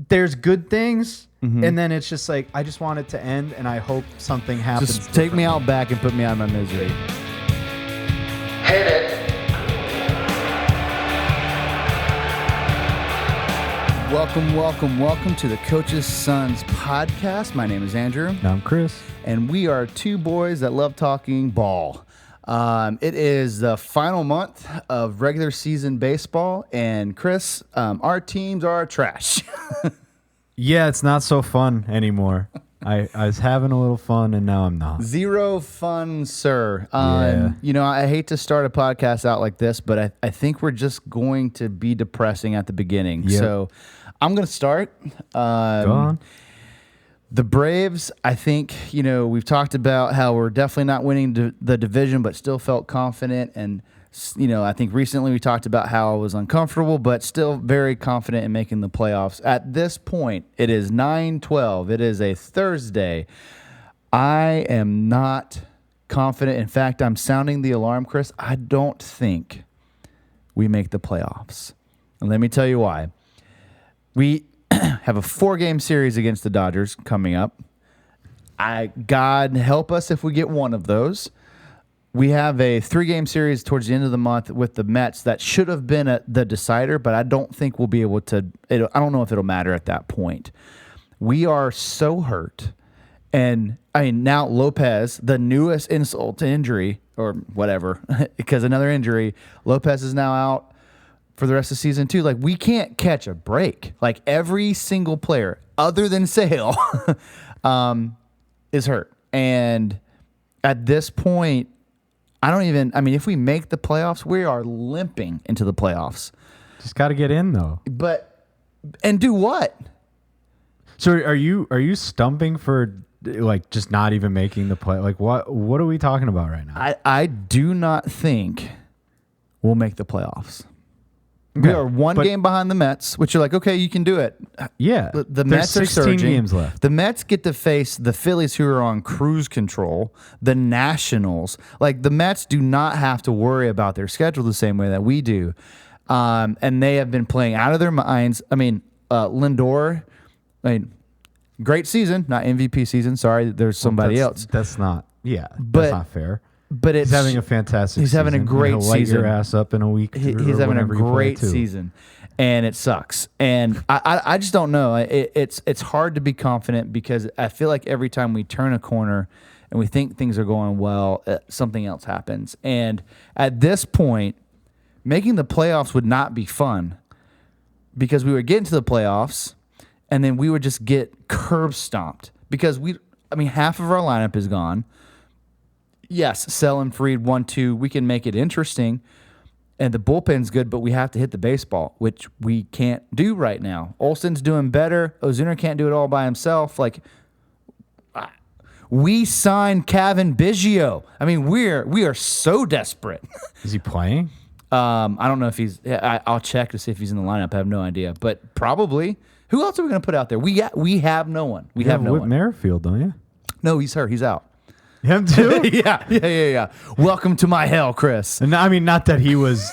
there's good things, and then it's just like I just want it to end, and I hope something happens. Just take me out back and put me out of my misery. Hit it. Welcome to the Coach's Sons podcast. My name is Andrew. And I'm Chris. And we are two boys that love talking ball. It is the final month of regular season baseball, and Chris, our teams are trash. Yeah, it's not so fun anymore. I was having a little fun, and now I'm not. Zero fun, sir. Yeah. You know, I hate to start a podcast out like this, but I think we're just going to be depressing at the beginning. Yep. So I'm going to start. Go on. The Braves, I think, you know, we've talked about how we're definitely not winning the division, but still felt confident. And, you know, I think recently we talked about how I was uncomfortable, but still very confident in making the playoffs. At this point, it is 9/12. It is a Thursday. I am not confident. In fact, I'm sounding the alarm, Chris. I don't think we make the playoffs. And let me tell you why. We have a 4-game series against the Dodgers coming up. God help us if we get one of those. We have a 3-game series towards the end of the month with the Mets that should have been the decider, but I don't think we'll be able to. I don't know if it'll matter at that point. We are so hurt. And, I mean, now Lopez, the newest insult to injury, or whatever, because another injury, Lopez is now out for the rest of the season too. Like, we can't catch a break. Like, every single player other than Sale is hurt. And at this point, if we make the playoffs, we are limping into the playoffs. Just got to get in, though. And do what? So are you stumping for like just not even making the play? Like what are we talking about right now? I do not think we'll make the playoffs. We are one game behind the Mets, which you're like, okay, you can do it. Yeah. The Mets are 16 surging. games left. The Mets get to face the Phillies, who are on cruise control, the Nationals. Like, the Mets do not have to worry about their schedule the same way that we do. And they have been playing out of their minds. I mean, Lindor, great season, not MVP season. Sorry, there's somebody else. That's not fair. But he's having a fantastic He's season. having a great He'll season. Light your ass up in a week. He's having a great season, and it sucks. And I just don't know. It's hard to be confident because I feel like every time we turn a corner and we think things are going well, something else happens. And at this point, making the playoffs would not be fun because we would get into the playoffs and then we would just get curb stomped because half of our lineup is gone. Yes, Sell and Fried 1-2. We can make it interesting, and the bullpen's good, but we have to hit the baseball, which we can't do right now. Olsen's doing better. Ozuna can't do it all by himself. Like, we signed Kevin Biggio. I mean, we are so desperate. Is he playing? I don't know if he's. I'll check to see if he's in the lineup. I have no idea, but probably. Who else are we going to put out there? We have no one. We have no Whit one. Merrifield, don't you? No, he's hurt. He's out. Him too? Yeah. Welcome to my hell, Chris. And I mean, not that he was,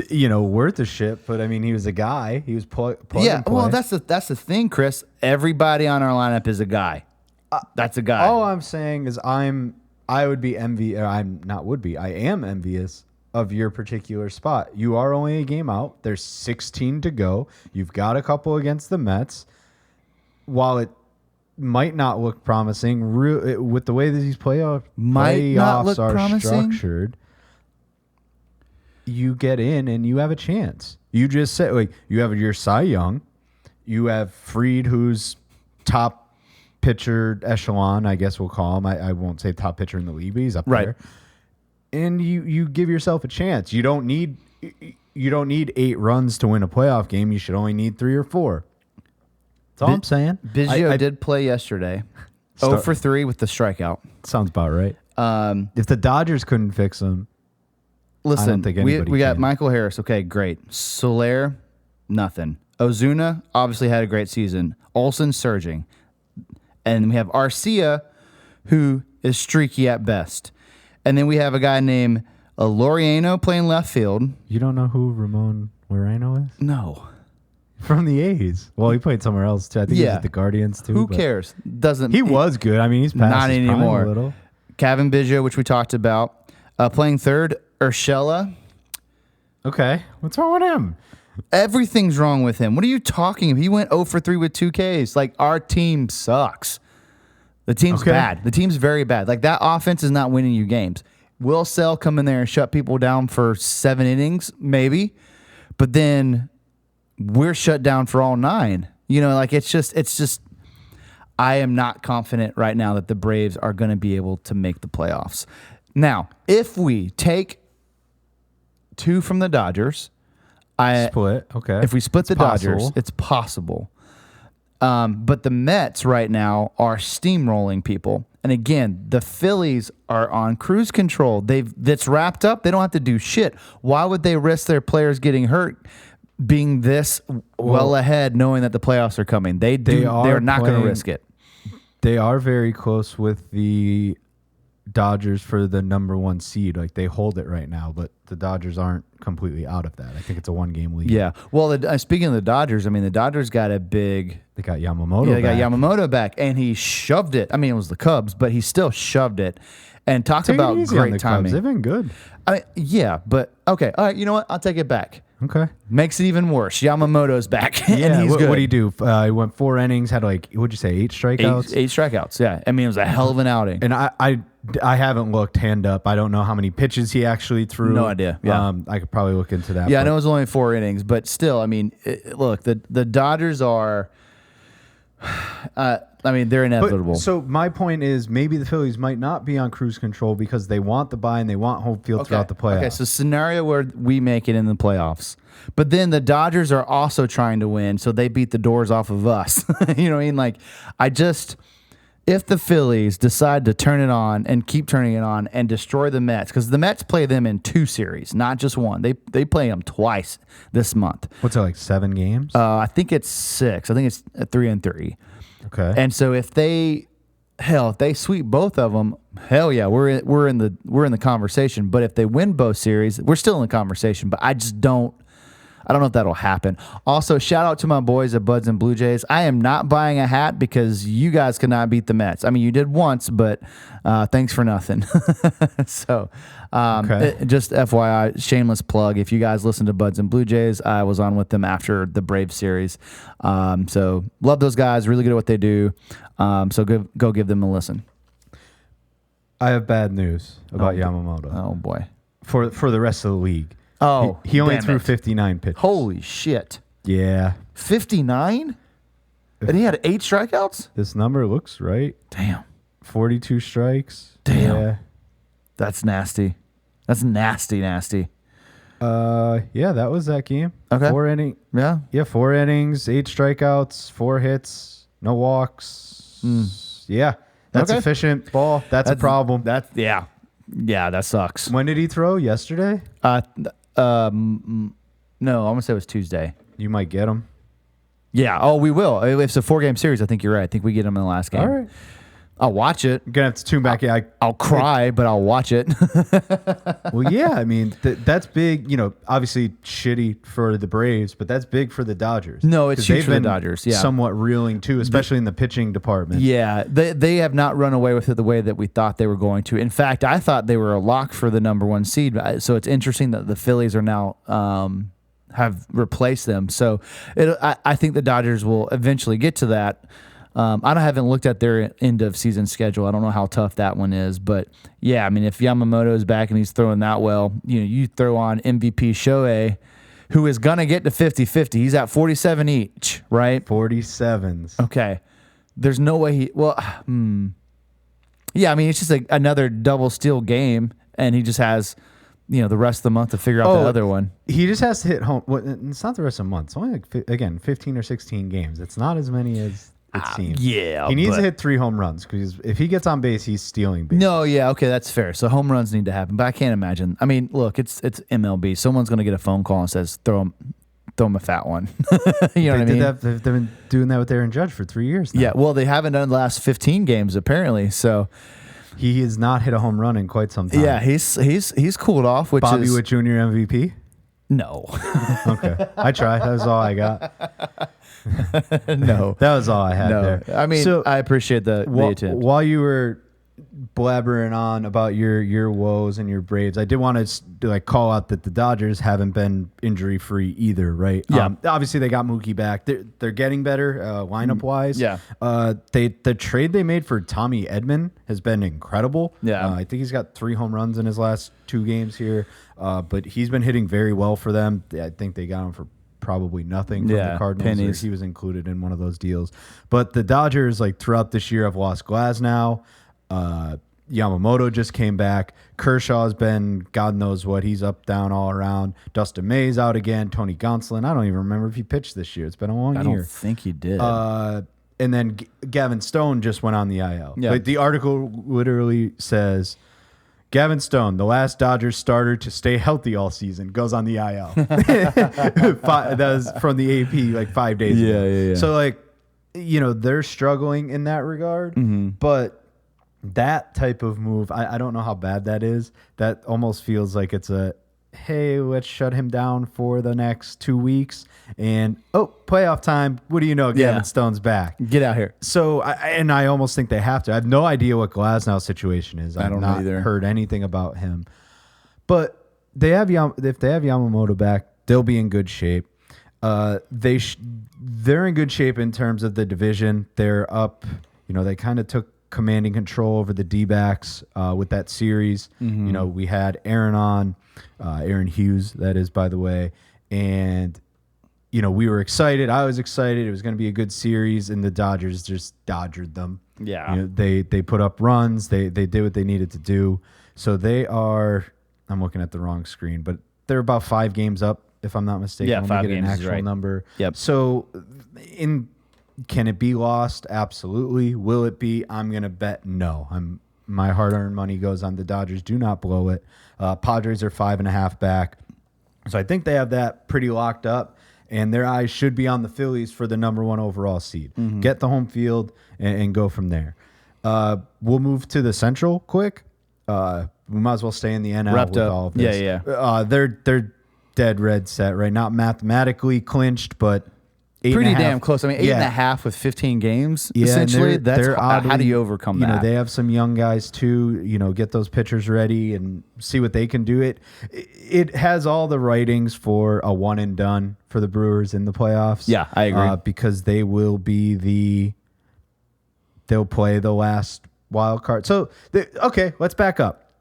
worth a shit, but I mean, he was a guy. He was plug and play. Well, that's the thing, Chris. Everybody on our lineup is a guy. That's a guy. All I'm saying is I am envious of your particular spot. You are only a game out. There's 16 to go. You've got a couple against the Mets. While it might not look promising, with the way that these playoffs are structured, you get in and you have a chance. You just say, like, you have your Cy Young, you have Fried, who's top pitcher echelon, I guess we'll call him. I won't say top pitcher in the league, but he's up there. And you give yourself a chance. You don't need 8 runs to win a playoff game. You should only need 3 or 4. That's all I'm saying. Biggio did play yesterday. 0 for 3 with the strikeout. Sounds about right. If the Dodgers couldn't fix him, listen, I don't think anybody we got can. Michael Harris. Okay, great. Soler, nothing. Ozuna obviously had a great season. Olsen surging. And we have Arcia, who is streaky at best. And then we have a guy named Laureano playing left field. You don't know who Ramon Laureano is? No. From the A's. Well, he played somewhere else too. I think he was Yeah. at the Guardians too. Who but cares? Doesn't He was good. I mean, he's past Not his prime anymore. a little. Kevin Biggio, which we talked about, playing third. Urshela. Okay, what's wrong with him? Everything's wrong with him. What are you talking about? He went 0 for 3 with 2 Ks. Like, our team sucks. The team's Okay. bad. The team's very bad. Like, that offense is not winning you games. Will Sell come in there and shut people down for 7 innings? Maybe. But then we're shut down for all 9. You know, like, it's just, I am not confident right now that the Braves are going to be able to make the playoffs. Now, if we take 2 from the Dodgers, Split. Okay. if we split the possible. Dodgers, it's possible. But the Mets right now are steamrolling people. And again, the Phillies are on cruise control. That's wrapped up. They don't have to do shit. Why would they risk their players getting hurt being this well ahead knowing that the playoffs are coming? They're not going to risk it. They are very close with the Dodgers for the number 1 seed. Like, they hold it right now, but the Dodgers aren't completely out of that. I think it's a 1-game lead. Yeah. Well, speaking of the Dodgers, I mean, the Dodgers got a big... They got Yamamoto Yeah, they got back. Yamamoto back, and he shoved it. I mean, it was the Cubs, but he still shoved it. And talk Take about it easy on great the timing. Cubs. They've been good. I mean, yeah, but okay. All right, you know what? I'll take it back. Okay. Makes it even worse. Yamamoto's back, Yeah, and he's good. what did he do? He went 4 innings, had like, what'd you say, 8 strikeouts? Eight strikeouts. Yeah, I mean, it was a hell of an outing. And I haven't looked hand up. I don't know how many pitches he actually threw. No idea. Yeah. I could probably look into that. Yeah, I but know it was only 4 innings, but still, I mean, look, the Dodgers are. I mean, they're inevitable. So my point is, maybe the Phillies might not be on cruise control because they want the bye and they want home field throughout the playoffs. Okay, so scenario where we make it in the playoffs, but then the Dodgers are also trying to win, so they beat the doors off of us. You know what I mean? Like, if the Phillies decide to turn it on and keep turning it on and destroy the Mets, because the Mets play them in 2 series, not just 1. They play them twice this month. What's it, like 7 games? I think it's 6. I think it's 3-3. Okay. And so if they sweep both of them, hell yeah, we're in the conversation. But if they win both series, we're still in the conversation. But I don't know if that'll happen. Also, shout out to my boys at Buds and Blue Jays. I am not buying a hat because you guys could not beat the Mets. I mean, you did once, but thanks for nothing. So, just FYI, shameless plug. If you guys listen to Buds and Blue Jays, I was on with them after the Braves series. So, love those guys. Really good at what they do. So, go give them a listen. I have bad news about Yamamoto Oh, boy. for the rest of the league. Oh, he only damn threw it. 59 pitches. Holy shit. Yeah. 59? And he had 8 strikeouts? This number looks right. Damn. 42 strikes. Damn. Yeah. That's nasty. That's nasty. Yeah, that was that game. Okay. 4 innings. Yeah. Yeah, 4 innings, 8 strikeouts, 4 hits, no walks. Yeah, that's Okay. efficient ball. That's a problem. Yeah, that sucks. When did he throw? Yesterday? No, I'm gonna say it was Tuesday. You might get him. Yeah. Oh, we will. If it's a 4-game series, I think you're right. I think we get them in the last game. All right. I'll watch it. You're gonna have to tune back. Yeah, I'll cry, but I'll watch it. well, yeah. I mean, that's big. You know, obviously shitty for the Braves, but that's big for the Dodgers. No, it's 'Cause huge they've for the been Dodgers, yeah. somewhat reeling too, especially in the pitching department. Yeah, they have not run away with it the way that we thought they were going to. In fact, I thought they were a lock for the number 1 seed. So it's interesting that the Phillies are now have replaced them. So I think the Dodgers will eventually get to that. I haven't looked at their end of season schedule. I don't know how tough that one is, but yeah, I mean, if Yamamoto is back and he's throwing that well, you throw on MVP Shohei, who is gonna get to 50-50. He's at 47 each, right? 47s. Okay. There's no way yeah, I mean, it's just another double steal game, and he just has, the rest of the month to figure out the other one. He just has to hit home. Well, it's not the rest of the month. It's only again 15 or 16 games. It's not as many as it seems. Yeah, he needs but- to hit 3 home runs because if he gets on base, he's stealing base. No, yeah, okay, that's fair. So home runs need to happen, but I can't imagine. I mean, look, it's MLB. Someone's going to get a phone call and says, throw him a fat one. You know what I mean? They've been doing that with Aaron Judge for 3 years now. Yeah, well, they haven't done the last 15 games apparently. So He has not hit a home run in quite some time. yeah, he's cooled off. Which Bobby is Witt Jr. MVP. No. Okay, I tried. That was all I got. No. That was all I had there. I mean, So, I appreciate the attempt. while you were blabbering on about your woes and your Braves, I did want to like call out that the Dodgers haven't been injury free either, right? Yeah. Obviously they got Mookie back. They're getting better lineup wise. Yeah. The trade they made for Tommy Edman has been incredible. Yeah. I think he's got 3 home runs in his last 2 games here. But he's been hitting very well for them. I think they got him for probably nothing from the Cardinals. Pennies. He was included in one of those deals. But the Dodgers, like throughout this year, have lost Glasnow. Yamamoto just came back. Kershaw's been God knows what. He's up, down, all around. Dustin May's out again. Tony Gonsolin. I don't even remember if he pitched this year. It's been a long year. I don't think he did. And then Gavin Stone just went on the IL. Yeah. Like the article literally says, Gavin Stone, the last Dodgers starter to stay healthy all season, goes on the IL. That was from the AP like 5 days ago. Yeah. So like, they're struggling in that regard, but that type of move, I don't know how bad that is. That almost feels like it's a, hey, let's shut him down for the next 2 weeks. And, playoff time. What do you know? Gavin Stone's back. Get out here. So, I almost think they have to. I have no idea what Glasnow's situation is. I don't know not either. Heard anything about him. But if they have Yamamoto back, they'll be in good shape. They're in good shape in terms of the division. They're up. They kind of took commanding control over the D-backs with that series. We had Aaron Hughes, that is, by the way. And, we were excited. I was excited. It was going to be a good series, and the Dodgers just dodgered them. Yeah. They put up runs. They did what they needed to do. So they are, I'm looking at the wrong screen, but they're about 5 games up, if I'm not mistaken. Yeah, Let me 5 get an games is actual right. number. Yep. So can it be lost? Absolutely. Will it be? I'm going to bet no. My hard-earned money goes on the Dodgers. Do not blow it. Padres are 5.5 back. So I think they have that pretty locked up, and their eyes should be on the Phillies for the number 1 overall seed. Get the home field and go from there. We'll move to the Central quick. We might as well stay in the NL Wrapped with up. all of this. Yeah. They're dead red set, right? Not mathematically clinched, but Pretty damn close. I mean, 8.5 with 15 games. Yeah, essentially, and that's how do oddly, you overcome that? They have some young guys too. Get those pitchers ready and see what they can do. It has all the writings for a one and done for the Brewers in the playoffs. Yeah, I agree. Because they will be they'll play the last wild card. So okay, let's back up.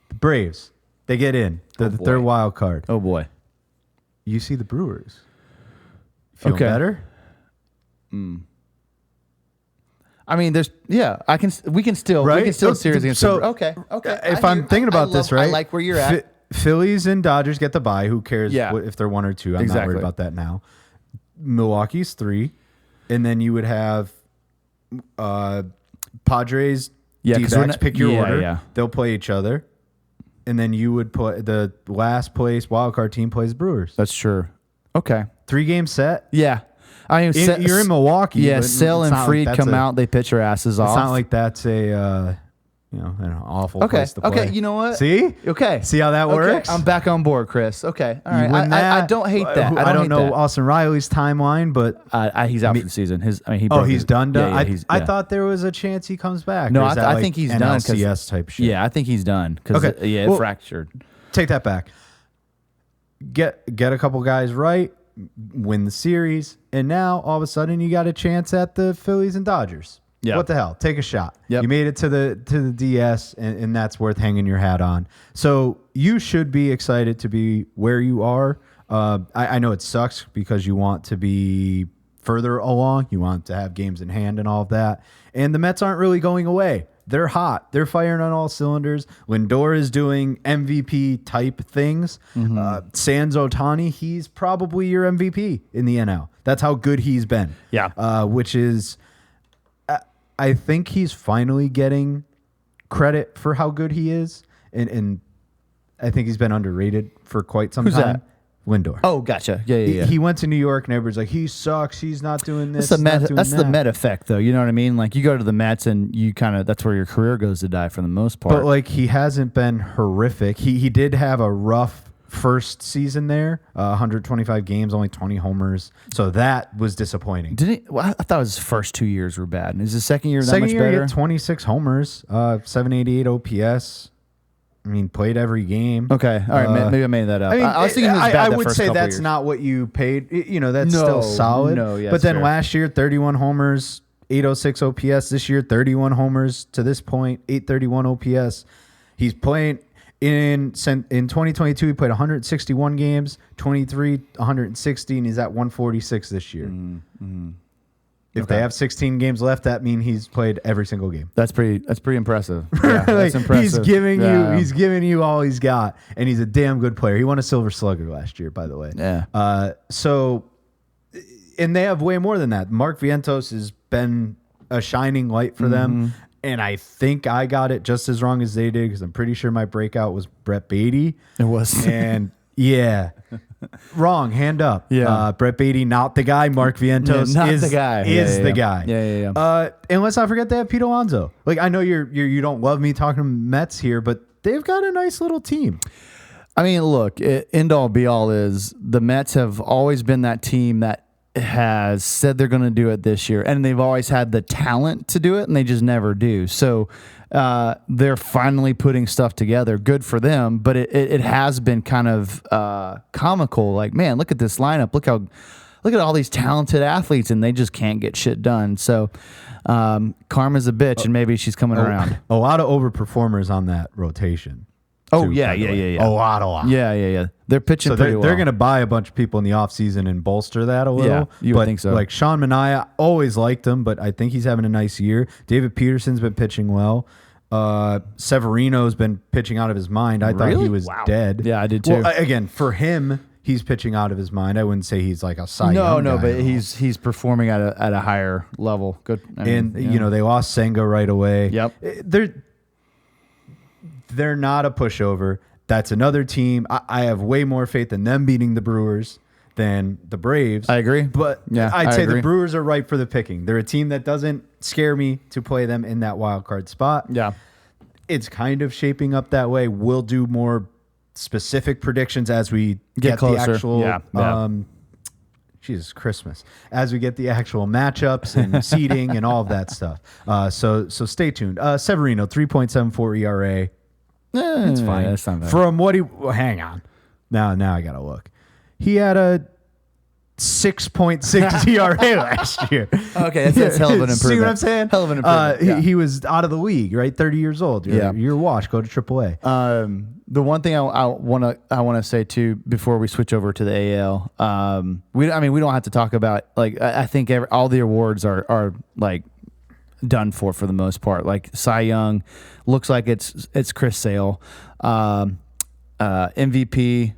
The Braves, they get in the third wild card. Oh boy, you see the Brewers. Feel better? I mean, we can still series against so, okay. If I'm thinking about this, right? I like where you're at. Phillies and Dodgers get the bye. Who cares Yeah. if they're 1 or 2? I'm not Exactly. worried about that now. Milwaukee's 3. And then you would have Padres, 'cause D-backs, pick your order. Yeah. They'll play each other. And then you would play the last place wildcard team plays Brewers. That's true. Okay. 3-game set. Yeah. I mean, You're in Milwaukee. Yeah, but Sale it's and not Fried like come out. They pitch their asses off. It's not like that's an awful place to play. Okay, you know what? See? Okay. See how that works? I'm back on board, Chris. Okay. All You right. win I that. don't hate that. I don't hate know that. Austin Riley's timeline, but He's out for the season. he's done. Yeah, I thought there was a chance he comes back. No, Or is that I think he's done. NLCS type shit. Yeah, I think he's done. Okay. It fractured. Take that back. Get a couple guys right, win the series, and now all of a sudden you got a chance at the Phillies and Dodgers. Yeah. What the hell? Take a shot. Yep. You made it to the DS, and that's worth hanging your hat on. So you should be excited to be where you are. I know it sucks because you want to be further along. You want to have games in hand and all of that. And the Mets aren't really going away. They're hot. They're firing on all cylinders. Lindor is doing MVP type things. Sans Otani, he's probably your MVP in the NL. That's how good he's been. Yeah. Which is, I think he's finally getting credit for how good he is. And I think he's been underrated for quite some Who's time. that? Lindor. Oh, gotcha. Yeah. He went to New York and everybody's like, he sucks. He's not doing this. That's the Met effect, though. You know what I mean? Like, you go to the Mets and you that's where your career goes to die for the most part. But like, he hasn't been horrific. He did have a rough first season there, 125 games, only 20 homers. So that was disappointing. I thought his first 2 years were bad. Is his second year that Second much year, he better? had 26 homers, 788 OPS. I mean, played every game. Okay, all right. Maybe I made that up. I mean, I was thinking he was bad I the would first say couple that's years. not what you paid. That's No, still solid. no, yeah, but then fair. last year, 31 homers, 806 OPS. This year, 31 homers to this point, 831 OPS. He's playing in 2022. He played 161 games, 23, 160, and he's at 146 this year. If they have 16 games left, that means he's played every single game. That's pretty impressive. Yeah, that's impressive. He's giving you all he's got, and he's a damn good player. He won a Silver Slugger last year, by the way. Yeah. And they have way more than that. Mark Vientos has been a shining light for them, and I think I got it just as wrong as they did because I'm pretty sure my breakout was Brett Beatty. It was. And yeah. Wrong, hand up. Yeah. Brett Beatty, not the guy. Mark Vientos not is the guy. the guy. Yeah. And let's not forget they have Pete Alonso. Like, I know you don't love me talking Mets here, but they've got a nice little team. I mean, look, end all be all is the Mets have always been that team that has said they're going to do it this year, and they've always had the talent to do it, and they just never do. So they're finally putting stuff together. Good for them, but it has been kind of comical. Like, man, look at this lineup. Look at all these talented athletes, and they just can't get shit done. So karma's a bitch, and maybe she's coming around. A lot of overperformers on that rotation. Oh, too, yeah. by the way. A lot. Yeah. They're pitching So pretty well. they're going to buy a bunch of people in the offseason and bolster that a little. Yeah, you would but think so. Like Sean Manaea, always liked him, but I think he's having a nice year. David Peterson's been pitching well. Severino's been pitching out of his mind. I thought he was dead. Yeah, I did too. Well, again, for him, he's pitching out of his mind. I wouldn't say he's like a Cy Young No, guy but at all. he's performing at a higher level. Good. I mean, And they lost Senga right away. Yep. They're not a pushover. That's another team. I have way more faith in them beating the Brewers than the Braves. I agree. But Yeah, I'd I say agree. the Brewers are ripe for the picking. They're a team that doesn't scare me to play them in that wild card spot. Yeah. It's kind of shaping up that way. We'll do more specific predictions as we get closer. the actual Yeah. Jesus Christmas. As we get the actual matchups and seeding and all of that stuff. So stay tuned. Severino, 3.74 ERA. It's fine. That's not bad. From what hang on. Now I gotta look. He had a 6.6 ERA last year. Okay, that's hell of an improvement. See what I'm saying? Hell of an improvement. Yeah. He was out of the league, right? 30 years old. You're washed. Go to AAA. The one thing I want to say too before we switch over to the AL, we don't have to talk about I think all the awards are like done for the most part. Like Cy Young looks like it's Chris Sale, MVP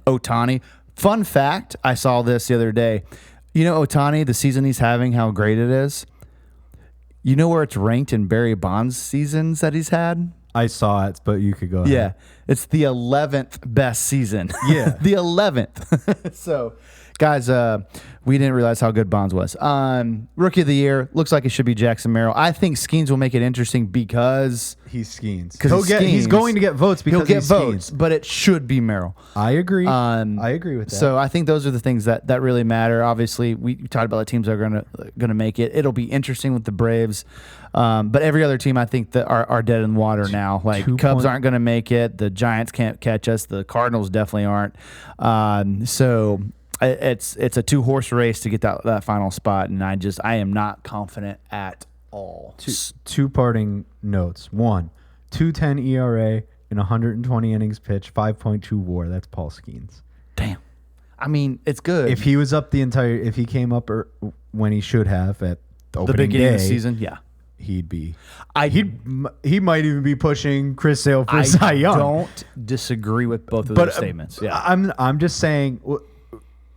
Ohtani. Fun fact, I saw this the other day. You know Ohtani, the season he's having, how great it is. You know where it's ranked in Barry Bonds' seasons that he's had? I saw it, but you could go ahead. Yeah, it's the 11th best season. Yeah. The 11th. So, guys, we didn't realize how good Bonds was. Rookie of the Year, looks like it should be Jackson Merrill. I think Skeens will make it interesting because He's Skeens. 'Cause He's going to get votes because he'll get he's votes, Skeens. but it should be Merrill. I agree. I agree with that. So I think those are the things that really matter. Obviously, we talked about the teams that are gonna make it. It'll be interesting with the Braves, but every other team I think that are dead in the water now. Like Cubs aren't gonna make it. The Giants can't catch us. The Cardinals definitely aren't. So it's a 2-horse race to get that final spot, and I am not confident at all. Two parting notes. One, 2.10 ERA in 120 innings pitched, 5.2 WAR. That's Paul Skeens. Damn. I mean, it's good. If he came up when he should have at the opening beginning day, of the season, yeah. he'd be. He might even be pushing Chris Sale for Cy Young. I don't disagree with both of those statements. Yeah. I'm just saying.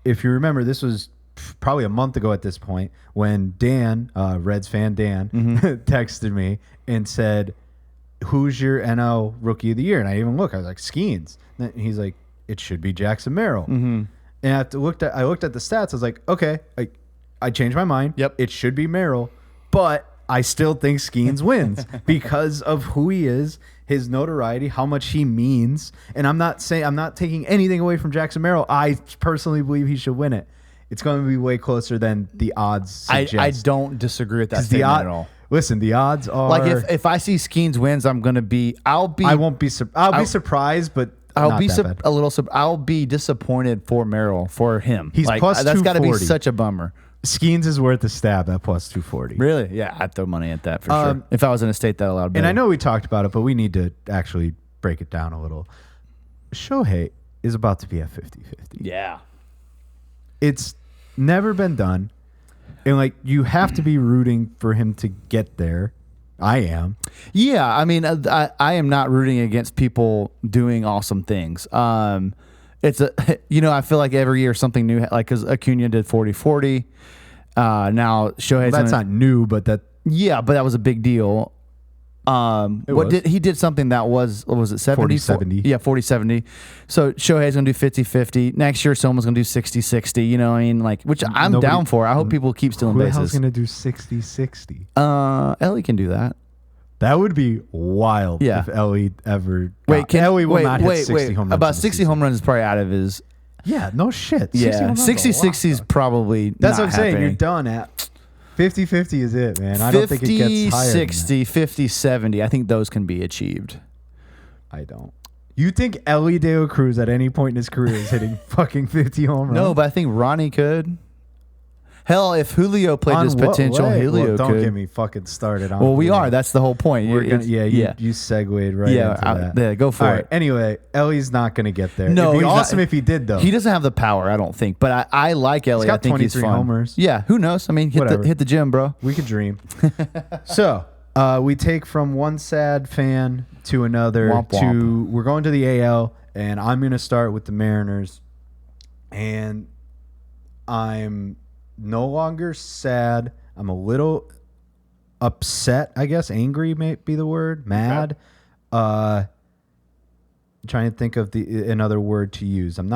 If you remember, this was probably a month ago at this point when Dan, Reds fan Dan, texted me and said, "Who's your NL Rookie of the Year?" And I even look. I was like, "Skeens." And he's like, "It should be Jackson Merrill." And I looked at the stats. I was like, "Okay." I changed my mind. Yep. It should be Merrill, but I still think Skeens wins because of who he is, his notoriety, how much he means. And I'm not taking anything away from Jackson Merrill. I personally believe he should win it. It's going to be way closer than the odds suggest. I don't disagree with that statement at all. Listen, the odds are like if I see Skeens wins, I won't be. I'll be surprised, but I'll be disappointed for Merrill, for him. He's plus that's got to be 240. such a bummer. Skeens is worth a stab at plus 240. Really? Yeah, I'd throw money at that for sure. If I was in a state that allowed betting. And I know we talked about it, but we need to actually break it down a little. Shohei is about to be at 50-50. Yeah. It's never been done. And, like, you have to be rooting for him to get there. I am. Yeah, I mean, I am not rooting against people doing awesome things. It's I feel like every year something new, like because Acuna did 40-40. Now Shohei's that's not new, but that. Yeah, but that was a big deal. He did something that was it 70? 40-70. Yeah, 40-70. So Shohei's going to do 50-50. Next year someone's going to do 60-60, you know what I mean? Like, which I'm down for. I hope people keep stealing bases. bases. Who the hell's going to do 60-60? Ellie can do that. That would be wild if Ellie ever Ellie will not hit 60 home runs. About 60 home runs is probably out of his. Yeah, no shit. 60-60 is probably That's not what I'm saying. happening. You're done at 50-50 is it, man. I don't think it gets higher 50-60, 50-70. I think those can be achieved. I don't. You think Ellie De La Cruz at any point in his career is hitting fucking 50 home runs? No, but I think Ronnie could. Hell, if Julio played his potential, Julio don't could. get me fucking started on. Well, we are. That's the whole point. You segued right into that. Yeah, go for it. Anyway, Ellie's not going to get there. No, it'd be he's awesome not. if he did, though. He doesn't have the power, I don't think. But I like Ellie. He's got I think he's 23 fun. homers. Yeah, who knows? I mean, hit the gym, bro. We could dream. So we take from one sad fan to another. Womp womp. We're going to the AL, and I'm going to start with the Mariners. And I'm no longer sad. I'm a little upset, I guess. Angry may be the word. Mad. Okay. Trying to think of another word to use. I'm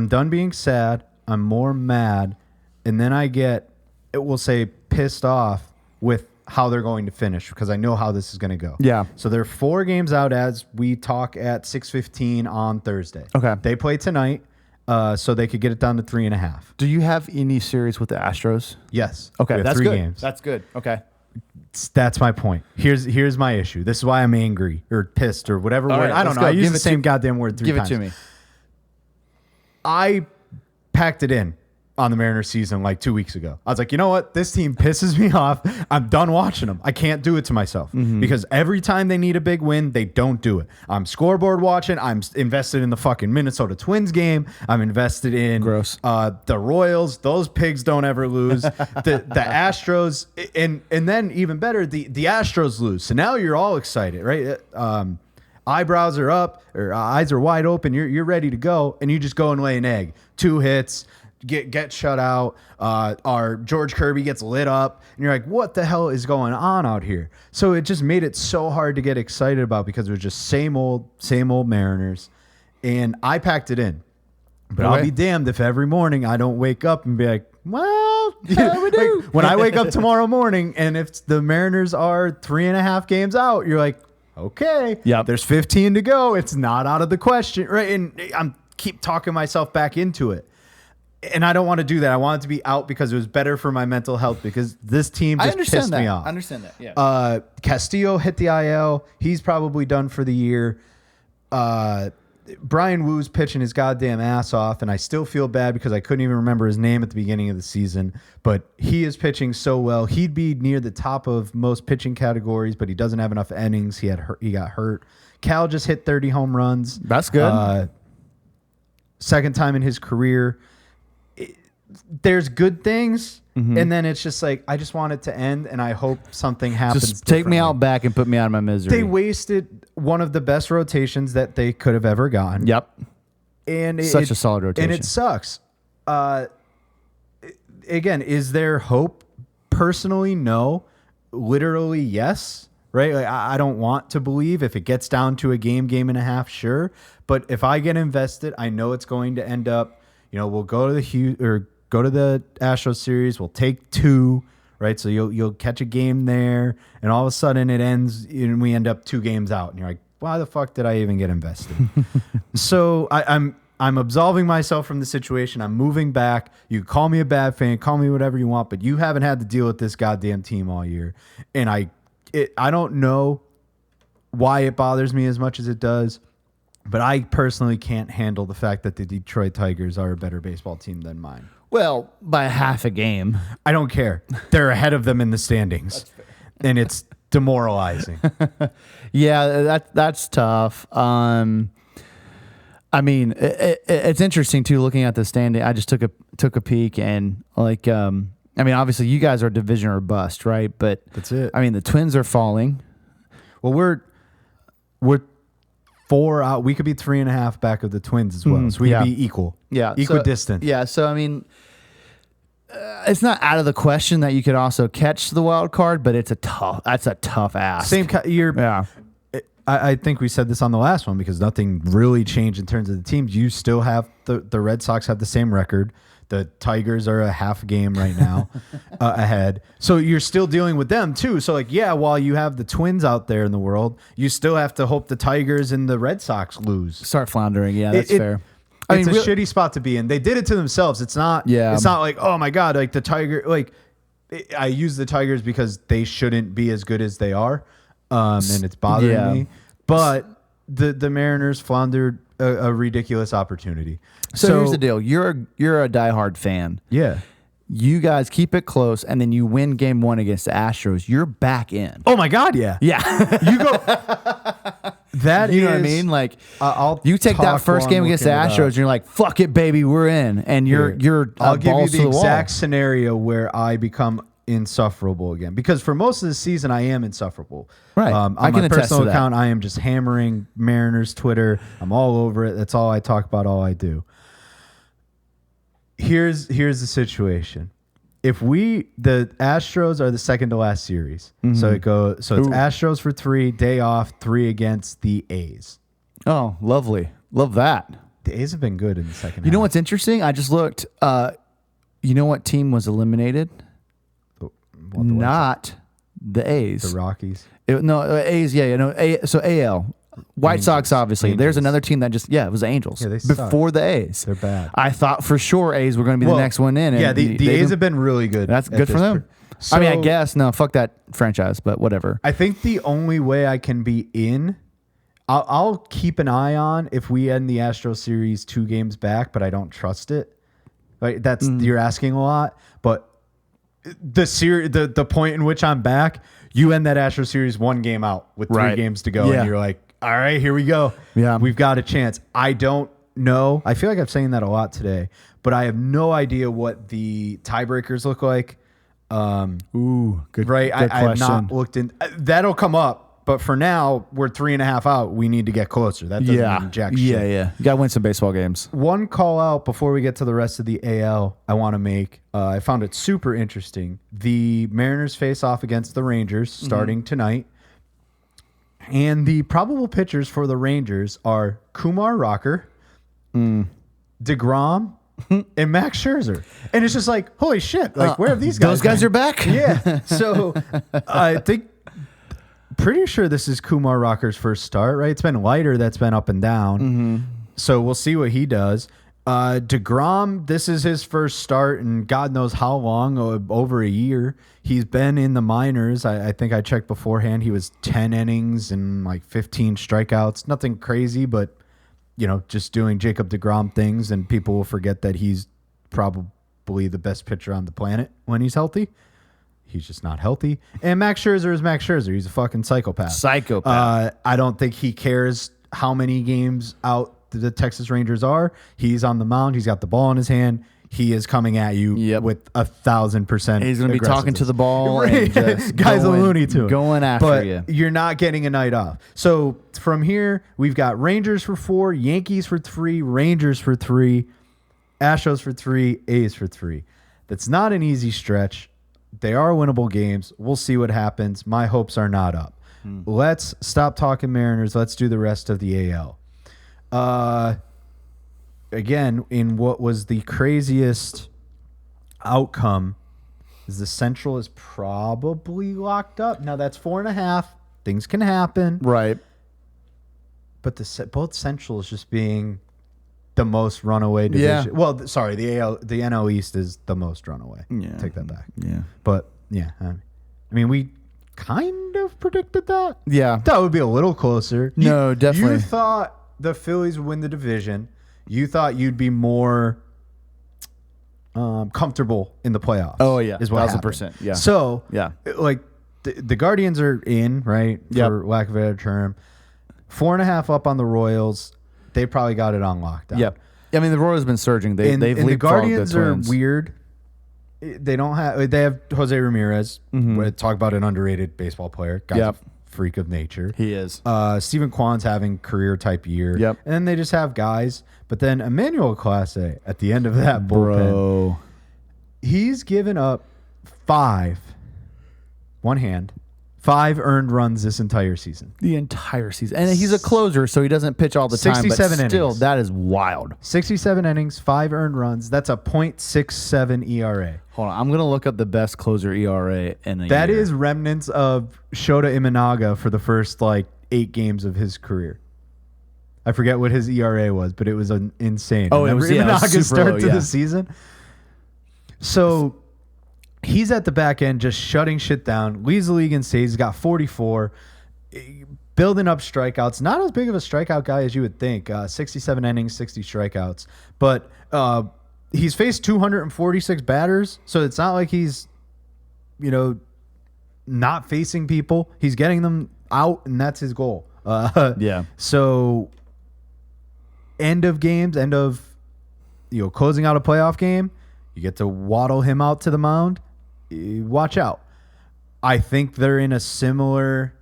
done being sad. I'm more mad. And then I get, we'll say, pissed off with how they're going to finish because I know how this is going to go. Yeah. So they're 4 games out as we talk at 6:15 on Thursday. Okay. They play tonight. So they could get it down to 3.5. Do you have any series with the Astros? Yes. Okay, that's 3 good. games. That's good. Okay. That's my point. Here's my issue. This is why I'm angry or pissed or whatever word. Right, I don't know. I use the same goddamn word 3 times. Give it to me. I packed it in on the Mariners season like 2 weeks ago. I was like, you know what? This team pisses me off. I'm done watching them. I can't do it to myself because every time they need a big win, they don't do it. I'm scoreboard watching. I'm invested in the fucking Minnesota Twins game. I'm invested in the Royals. Those pigs don't ever lose. The Astros and then even better, the Astros lose. So now you're all excited, right? Eyebrows are up or eyes are wide open. You're ready to go, and you just go and lay an egg. 2 hits. Get shut out. Our George Kirby gets lit up, and you're like, "What the hell is going on out here?" So it just made it so hard to get excited about because it was just same old Mariners, and I packed it in. But I'll be damned if every morning I don't wake up and be like, "Well, yeah, we do." Like, when I wake up tomorrow morning, and if the Mariners are 3.5 games out, you're like, "Okay, there's 15 to go. It's not out of the question, right?" And I'm keep talking myself back into it. And I don't want to do that. I want it to be out because it was better for my mental health because this team just pissed me off. I understand that. Yeah. Castillo hit the IL. He's probably done for the year. Brian Woo's pitching his goddamn ass off, and I still feel bad because I couldn't even remember his name at the beginning of the season. But he is pitching so well. He'd be near the top of most pitching categories, but he doesn't have enough innings. He got hurt. Cal just hit 30 home runs. That's good. Second time in his career. There's good things, and then it's just like I just want it to end, and I hope something happens. Just take me out back and put me out of my misery. They wasted one of the best rotations that they could have ever gotten. Yep, and such a solid rotation, and it sucks. Again, is there hope? Personally, no. Literally, yes. Right? Like, I don't want to believe if it gets down to a game and a half, sure. But if I get invested, I know it's going to end up. We'll go to the Astros series. We'll take 2, right? So you'll catch a game there, and all of a sudden it ends, and we end up 2 games out, and you're like, why the fuck did I even get invested? So I'm absolving myself from the situation. I'm moving back. You call me a bad fan, call me whatever you want, but you haven't had to deal with this goddamn team all year, and I don't know why it bothers me as much as it does. But I personally can't handle the fact that the Detroit Tigers are a better baseball team than mine. Well, by half a game. I don't care. They're ahead of them in the standings. And it's demoralizing. Yeah, that's tough. I mean, it's interesting too looking at the standing. I just took a peek and I mean, obviously you guys are division or bust, right? But that's it. I mean, the Twins are falling. Well, we're 4 out. We could be 3.5 back of the Twins as well. So we'd be equal. Yeah. Equidistant. So I mean, it's not out of the question that you could also catch the wild card, but that's a tough ask. Yeah. I think we said this on the last one because nothing really changed in terms of the teams. You still have the Red Sox have the same record. The Tigers are a half game right now ahead. So you're still dealing with them too. So while you have the Twins out there in the world, you still have to hope the Tigers and the Red Sox lose. Start floundering. Yeah, that's fair. It's a shitty spot to be in. They did it to themselves. It's not like, oh my God, like the Tiger, I use the Tigers because they shouldn't be as good as they are. And it's bothering me. But the Mariners floundered a ridiculous opportunity. So here's the deal. You're a diehard fan. Yeah. You guys keep it close, and then you win game 1 against the Astros. You're back in. Oh my God, yeah. Yeah. You go. That you know what I mean? Like, I'll you take that first game against the Astros, and you're like, "Fuck it, baby, we're in." And you're. I'll give you the exact wall. scenario where I become insufferable again, because for most of the season I am insufferable. Right. On my personal account, I am just hammering Mariners Twitter. I'm all over it. That's all I talk about. All I do. Here's the situation. If the Astros are the second to last series, so it's Astros for 3, day off, 3 against the A's. Oh, lovely, love that. The A's have been good in the second. You know what's interesting? I just looked. You know what team was eliminated? Not the A's. The Rockies. A's. Yeah, so AL. White Angels. Sox, obviously. Angels. There's another team that it was Angels. Yeah, they before suck. The A's. They're bad. I thought for sure A's were going to be the next one in. And the A's have been really good. That's good for them. I mean, I guess. No, fuck that franchise, but whatever. I think the only way I can be in, I'll keep an eye on if we end the Astro series 2 games back, but I don't trust it. Right? You're asking a lot, but the point in which I'm back, you end that Astro series 1 game out with 3 games to go, and you're like, all right, here we go. Yeah, we've got a chance. I don't know. I feel like I'm saying that a lot today, but I have no idea what the tiebreakers look like. Good. Right. Good I have not looked in. That'll come up, but for now, we're 3.5 out. We need to get closer. That doesn't mean jack shit. Yeah. You got to win some baseball games. One call out before we get to the rest of the AL I want to make. I found it super interesting. The Mariners face off against the Rangers starting tonight. And the probable pitchers for the Rangers are Kumar Rocker, DeGrom, and Max Scherzer. And it's just like, holy shit. Like, where have these guys Those guys are back? Yeah. So I think, pretty sure this is Kumar Rocker's first start, right? It's been lighter. That's been up and down. So we'll see what he does. DeGrom, this is his first start in God knows how long, over a year. He's been in the minors. I think I checked beforehand. He was 10 innings and like 15 strikeouts. Nothing crazy, but, just doing Jacob DeGrom things, and people will forget that he's probably the best pitcher on the planet when he's healthy. He's just not healthy. And Max Scherzer is Max Scherzer. He's a fucking psychopath. I don't think he cares how many games out the Texas Rangers are. He's on the mound. He's got the ball in his hand. He is coming at you with 1,000%. He's going to be talking to the ball. And just guy's a Looney Tune. Going after you. You're not getting a night off. So from here, we've got Rangers for 4, Yankees for 3, Rangers for 3, Astros for 3, A's for 3. That's not an easy stretch. They are winnable games. We'll see what happens. My hopes are not up. Let's stop talking Mariners. Let's do the rest of the AL. Again, in what was the craziest outcome is the Central is probably locked up. Now that's 4.5. Things can happen. Right. But both Centrals just being the most runaway division. Yeah. Well, the NL East is the most runaway. Yeah. Take that back. Yeah. But yeah, I mean, we kind of predicted that. Yeah. That would be a little closer. No, definitely. You thought the Phillies would win the division. You thought you'd be more comfortable in the playoffs. Oh yeah, is what 1,000%. Yeah. So Yeah. like the Guardians are in, right? Yep. For lack of a better term, 4.5 up on the Royals. They probably got it on lockdown. Yep. I mean, the Royals have been surging. They've the leapfrogged Guardians the are Twins. weird. They have Jose Ramirez. Talk about an underrated baseball player. Guy's Yep. a freak of nature. He is. Stephen Kwan's having career type year. Yep. And then they just have guys. But then Emmanuel Clase at the end of that bullpen, Bro. he's given up 5 earned runs this entire season. The entire season. And he's a closer, so he doesn't pitch all the time. 67 but still, innings. that is wild. 67 innings, 5 earned runs. That's a .67 ERA. Hold on. I'm going to look up the best closer ERA in a That year. is remnants of Shota Imanaga for the first 8 games of his career. I forget what his ERA was, but it was insane. Oh, it was, Remember yeah, it was Imanaga's super start low, to yeah. the season? So he's at the back end just shutting shit down. Leads the league in saves. He's got 44. Building up strikeouts. Not as big of a strikeout guy as you would think. 67 innings, 60 strikeouts. But he's faced 246 batters, so it's not like he's, not facing people. He's getting them out, and that's his goal. Yeah. So end of closing out a playoff game, you get to waddle him out to the mound. Watch out. I think they're in a similar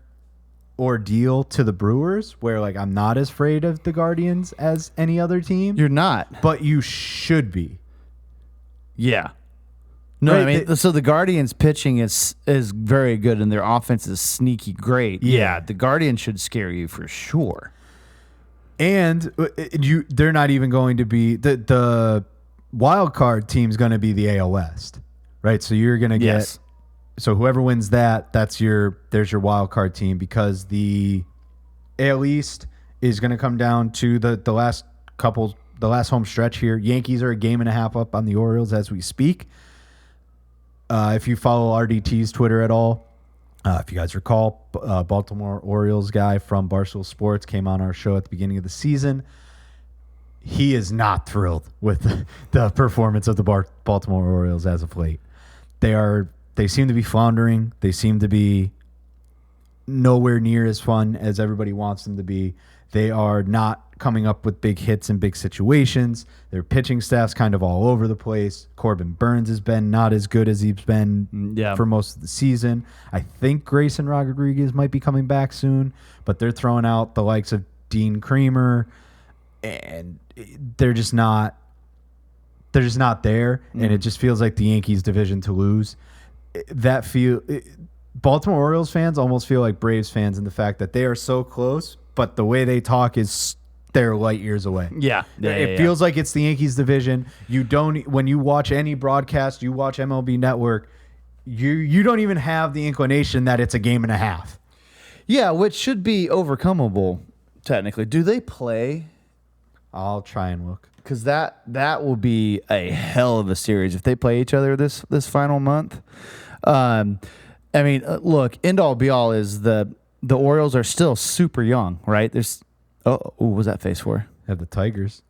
ordeal to the Brewers where I'm not as afraid of the Guardians as any other team. You're not. But you should be. Yeah. No, Right, I mean, so the Guardians' pitching is very good, and their offense is sneaky great. Yeah. The Guardians should scare you for sure. And they're not even going to be the wild card team's going to be the AL West, right? So you're going to get Yes. so whoever wins there's your wild card team, because the AL East is going to come down to the last home stretch here. Yankees are a game and a half up on the Orioles as we speak. If you follow RDT's Twitter at all, if you guys recall, Baltimore Orioles guy from Barstool Sports came on our show at the beginning of the season. He is not thrilled with the performance of the Baltimore Orioles as of late. They seem to be floundering. They seem to be nowhere near as fun as everybody wants them to be. They are not coming up with big hits in big situations. Their pitching staff's kind of all over the place. Corbin Burns has been not as good as he's been for most of the season. I think Grayson Rodriguez might be coming back soon, but they're throwing out the likes of Dean Creamer, and they're just not there, and it just feels like the Yankees division to lose. Baltimore Orioles fans almost feel like Braves fans in the fact that they are so close, but the way they talk is they're light years away. Yeah. It feels like it's the Yankees division. When you watch any broadcast, you watch MLB Network, you don't even have the inclination that it's a game and a half. Yeah, which should be overcomable, technically. Do they play? I'll try and look. Because that will be a hell of a series if they play each other this final month. I mean, look, end all be all is the Orioles are still super young, right? What was that face for? Have the Tigers,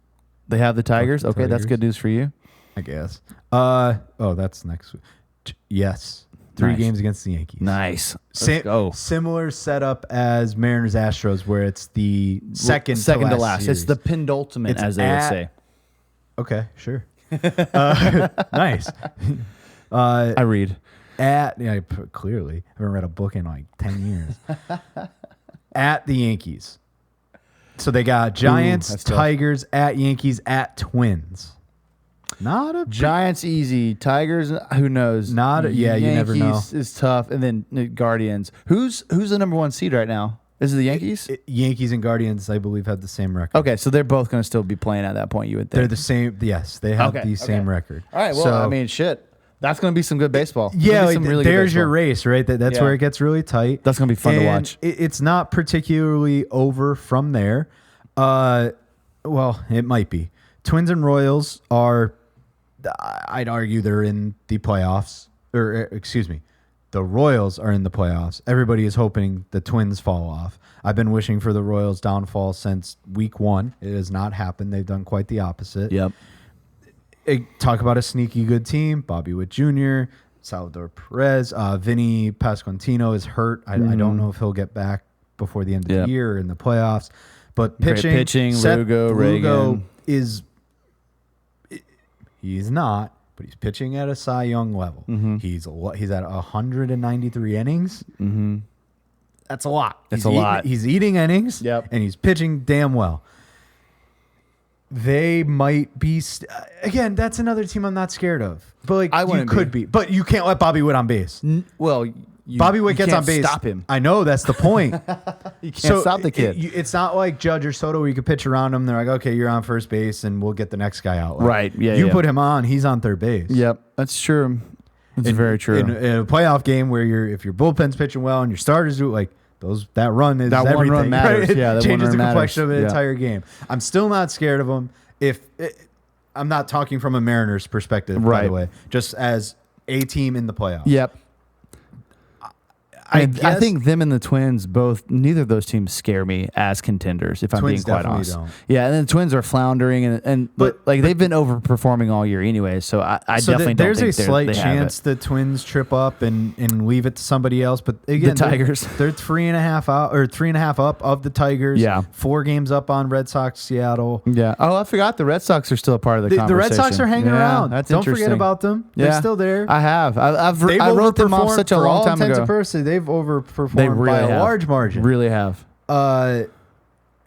They have the Tigers. Okay, that's Tigers. good news for you. I guess. That's next week. Yes. 3 Nice. games against the Yankees. Nice. Let's go. Similar setup as Mariners Astros, where it's the second to last last. series. It's the penultimate, It's as they would say. Okay, sure. Nice. I read. Clearly, I haven't read a book in 10 years. At the Yankees. So they got Giants, that's tough. Tigers, at Yankees, at Twins. Not a Giants easy. Tigers, who knows? you never know. Yankees is tough, and then Guardians. Who's the number 1 seed right now? Is it the Yankees? Yankees and Guardians, I believe, have the same record. Okay, so they're both going to still be playing at that point. You would think They're the same. Yes, they have the same record. All right. Well, So, I mean, shit. That's going to be some good baseball. Yeah, some really there's good your baseball. race, right? That's Yeah. where it gets really tight. That's gonna be fun to And watch. It's not particularly over from there. Well, it might be. Twins and Royals are, I'd argue they're in the playoffs. Or, excuse me, the Royals are in the playoffs. Everybody is hoping the Twins fall off. I've been wishing for the Royals' downfall since week 1. It has not happened. They've done quite the opposite. Yep. Talk about a sneaky good team. Bobby Witt Jr., Salvador Perez, Vinny Pasquantino is hurt. I don't know if he'll get back before the end of Yep. the year or in the playoffs. But Great pitching, pitching, Lugo, Reagan. is he's not, but he's pitching at a Cy Young level. He's at 193 innings. That's a lot. That's a lot. He's eating innings. Yep. And he's pitching damn well. They might be again. That's another team I'm not scared of. But like I you wouldn't could be. But you can't let Bobby Witt on base. Well, Bobby Witt gets can't on base. Stop him. I know that's the point. You can't stop the kid. It's not like Judge or Soto where you could pitch around him. They're like, okay, you're on first base, and we'll get the next guy out. Like, Right, yeah, You yeah. put him on, he's on third base. Yep, that's true. That's very true. In a playoff game where if your bullpen's pitching well and your starters do like that run is That one everything, run matters. right? It Yeah, that one changes run the complexion of matters. the Yeah. entire game. I'm still not scared of them. I'm not talking from a Mariners perspective, by Right. the way, just as a team in the playoffs. Yep. I I think them and the Twins neither of those teams scare me as contenders, if I'm being Twins quite definitely honest. don't. Yeah, and the Twins are floundering, but they've been overperforming all year anyway, so I definitely there's don't a think slight they have chance it. the Twins trip up and leave it to somebody else. But again, Tigers. they're 3.5 out or 3.5 up of the Tigers. Yeah. 4 games up on Red Sox, Seattle. Yeah. Oh, I forgot the Red Sox are still a part of the The conversation. Red Sox are hanging Yeah, around. That's Don't forget interesting. about them. Yeah. They're still there. I have. I They've wrote them off overperformed such a for long all time intents ago. and purposes. They've overperformed They really by a have. large margin. Really have.